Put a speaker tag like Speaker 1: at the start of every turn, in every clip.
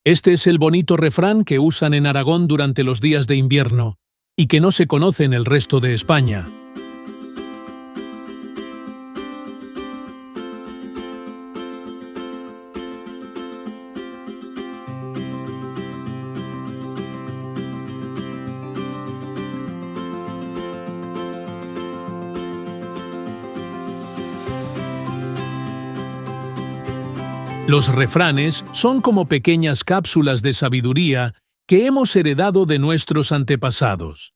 Speaker 1: Este es el bonito refrán que usan en Aragón durante los días de invierno y que no se conoce en el resto de España. Los refranes son como pequeñas cápsulas de sabiduría que hemos heredado de nuestros antepasados.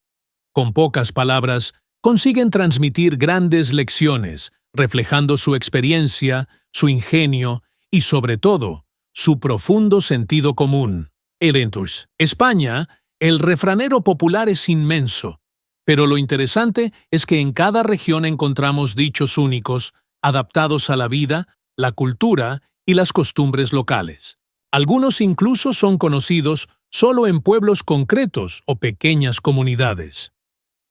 Speaker 1: Con pocas palabras, consiguen transmitir grandes lecciones, reflejando su experiencia, su ingenio y, sobre todo, su profundo sentido común. En España, el refranero popular es inmenso, pero lo interesante es que en cada región encontramos dichos únicos, adaptados a la vida, la cultura y las costumbres locales. Algunos incluso son conocidos solo en pueblos concretos o pequeñas comunidades.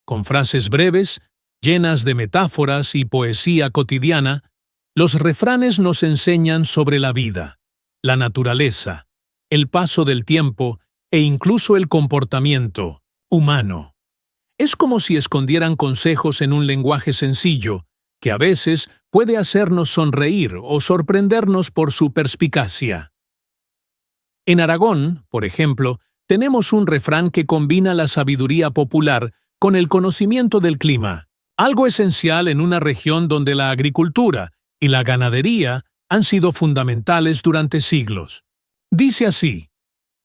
Speaker 1: Con frases breves, llenas de metáforas y poesía cotidiana, los refranes nos enseñan sobre la vida, la naturaleza, el paso del tiempo e incluso el comportamiento humano. Es como si escondieran consejos en un lenguaje sencillo, que a veces puede hacernos sonreír o sorprendernos por su perspicacia. En Aragón, por ejemplo, tenemos un refrán que combina la sabiduría popular con el conocimiento del clima, algo esencial en una región donde la agricultura y la ganadería han sido fundamentales durante siglos. Dice así: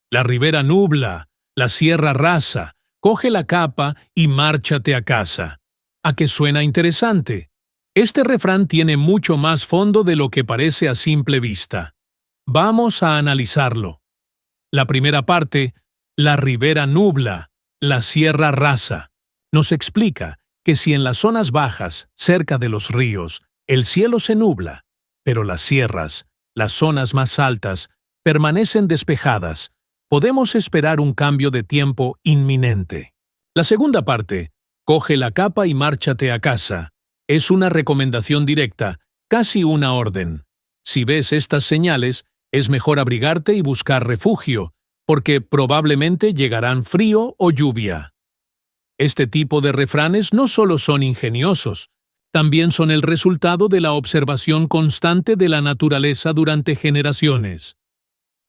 Speaker 1: la ribera nubla, la sierra rasa, coge la capa y márchate a casa. ¿A qué suena interesante? Este refrán tiene mucho más fondo de lo que parece a simple vista. Vamos a analizarlo. La primera parte, la ribera nubla, la sierra rasa, nos explica que si en las zonas bajas, cerca de los ríos, el cielo se nubla, pero las sierras, las zonas más altas, permanecen despejadas, podemos esperar un cambio de tiempo inminente. La segunda parte, coge la capa y márchate a casa, es una recomendación directa, casi una orden. Si ves estas señales, es mejor abrigarte y buscar refugio, porque probablemente llegarán frío o lluvia. Este tipo de refranes no solo son ingeniosos, también son el resultado de la observación constante de la naturaleza durante generaciones.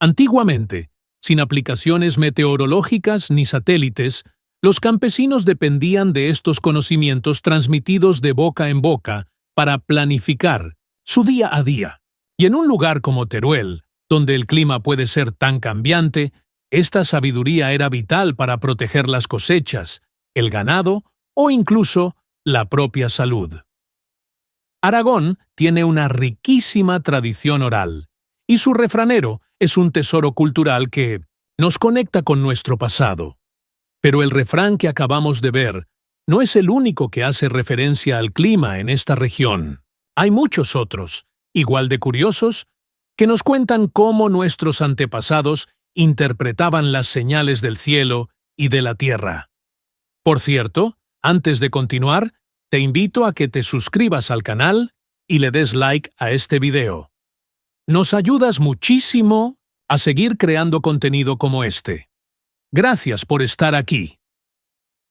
Speaker 1: Antiguamente, sin aplicaciones meteorológicas ni satélites, los campesinos dependían de estos conocimientos transmitidos de boca en boca para planificar su día a día. Y en un lugar como Teruel, donde el clima puede ser tan cambiante, esta sabiduría era vital para proteger las cosechas, el ganado o incluso la propia salud. Aragón tiene una riquísima tradición oral, y su refranero es un tesoro cultural que nos conecta con nuestro pasado. Pero el refrán que acabamos de ver no es el único que hace referencia al clima en esta región. Hay muchos otros, igual de curiosos, que nos cuentan cómo nuestros antepasados interpretaban las señales del cielo y de la tierra. Por cierto, antes de continuar, te invito a que te suscribas al canal y le des like a este video. Nos ayudas muchísimo a seguir creando contenido como este. Gracias por estar aquí.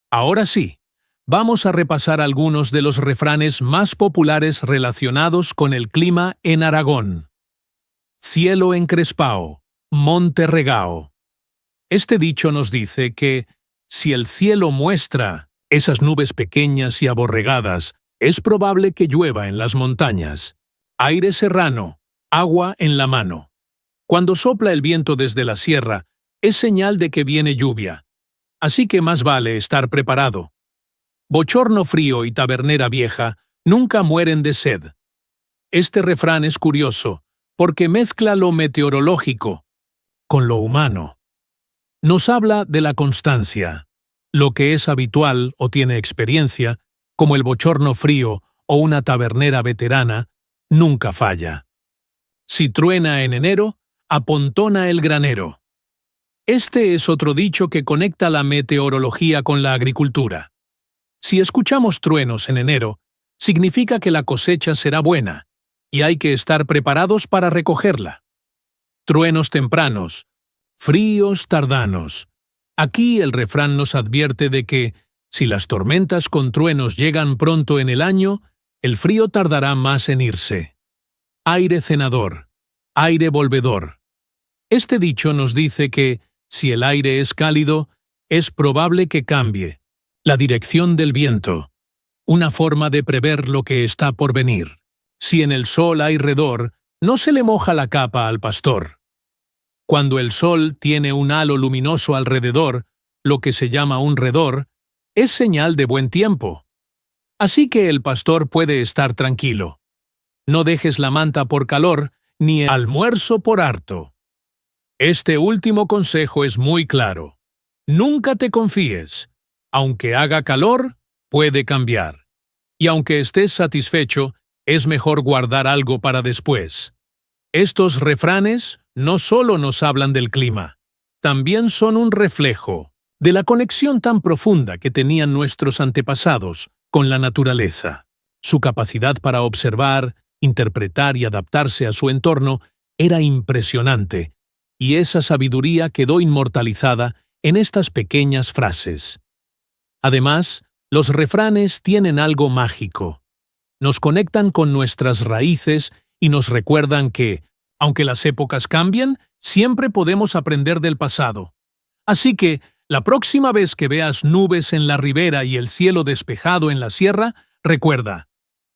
Speaker 1: Ahora sí, vamos a repasar algunos de los refranes más populares relacionados con el clima en Aragón. Cielo encrespao, monte regao. Este dicho nos dice que, si el cielo muestra esas nubes pequeñas y aborregadas, es probable que llueva en las montañas. Aire serrano, agua en la mano. Cuando sopla el viento desde la sierra, es señal de que viene lluvia. Así que más vale estar preparado. Bochorno frío y tabernera vieja nunca mueren de sed. Este refrán es curioso, porque mezcla lo meteorológico con lo humano. Nos habla de la constancia, lo que es habitual o tiene experiencia, como el bochorno frío o una tabernera veterana, nunca falla. Si truena en enero, apontona el granero. Este es otro dicho que conecta la meteorología con la agricultura. Si escuchamos truenos en enero, significa que la cosecha será buena, y hay que estar preparados para recogerla. Truenos tempranos, fríos tardanos. Aquí el refrán nos advierte de que, si las tormentas con truenos llegan pronto en el año, el frío tardará más en irse. Aire cenador, aire volvedor. Este dicho nos dice que, si el aire es cálido, es probable que cambie la dirección del viento, una forma de prever lo que está por venir. Si en el sol hay redor, no se le moja la capa al pastor. Cuando el sol tiene un halo luminoso alrededor, lo que se llama un redor, es señal de buen tiempo. Así que el pastor puede estar tranquilo. No dejes la manta por calor, ni el almuerzo por harto. Este último consejo es muy claro. Nunca te confíes. Aunque haga calor, puede cambiar. Y aunque estés satisfecho, es mejor guardar algo para después. Estos refranes no solo nos hablan del clima, también son un reflejo de la conexión tan profunda que tenían nuestros antepasados con la naturaleza. Su capacidad para observar, interpretar y adaptarse a su entorno era impresionante, y esa sabiduría quedó inmortalizada en estas pequeñas frases. Además, los refranes tienen algo mágico. Nos conectan con nuestras raíces y nos recuerdan que, aunque las épocas cambien, siempre podemos aprender del pasado. Así que, la próxima vez que veas nubes en la ribera y el cielo despejado en la sierra, recuerda,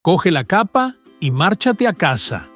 Speaker 1: coge la capa y márchate a casa.